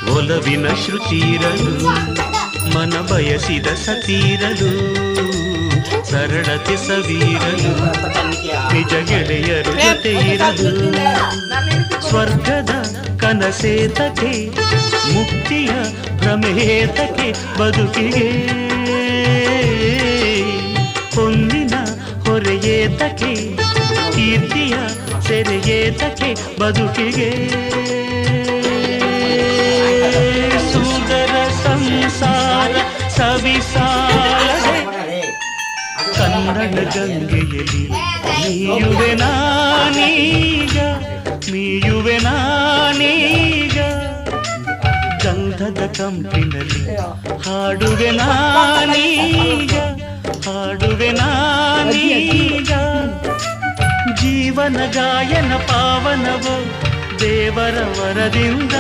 ಒಲವಿನ ಶ್ರುತಿರಲು ಮನ ಬಯಸಿದ ಸತೀರಲು ಸರಳತೆ ಸವೀರಲು ನಿಜ ಗೆಳೆಯರು ಜೊತೆ ಇರಲು ಸ್ವರ್ಗದ ಕನಸೇತಕ್ಕೆ ಮುಕ್ತಿಯ ಭ್ರಮೇತಕ್ಕೆ ಬದುಕಿಗೆ ಹೊಂದಿನ ಹೊರೆಯೇತಕ್ಕೆ ಕೀರ್ತಿಯ ಸೆರೆಯೇತಕ್ಕೆ ಬದುಕಿಗೆ ಸುಂದರ ಸಂಸಾರ ಸವಿಸಾರದೆ ಕನ್ನಡ ಗಂಗೆಯಲ್ಲಿ ಮೀಯುವೆ ನಾನೀಗ ಮೀಯುವೆ ನಾನೀಗ ಗಂಧದ ಕಂಪಿನಲ್ಲಿ ಹಾಡುವೆ ನಾನೀಗ ಹಾಡುವೆ ನಾನೀಗ ಜೀವನ ಗಾಯನ ಪಾವನವೋ ದೇವರ ವರದಿಂದ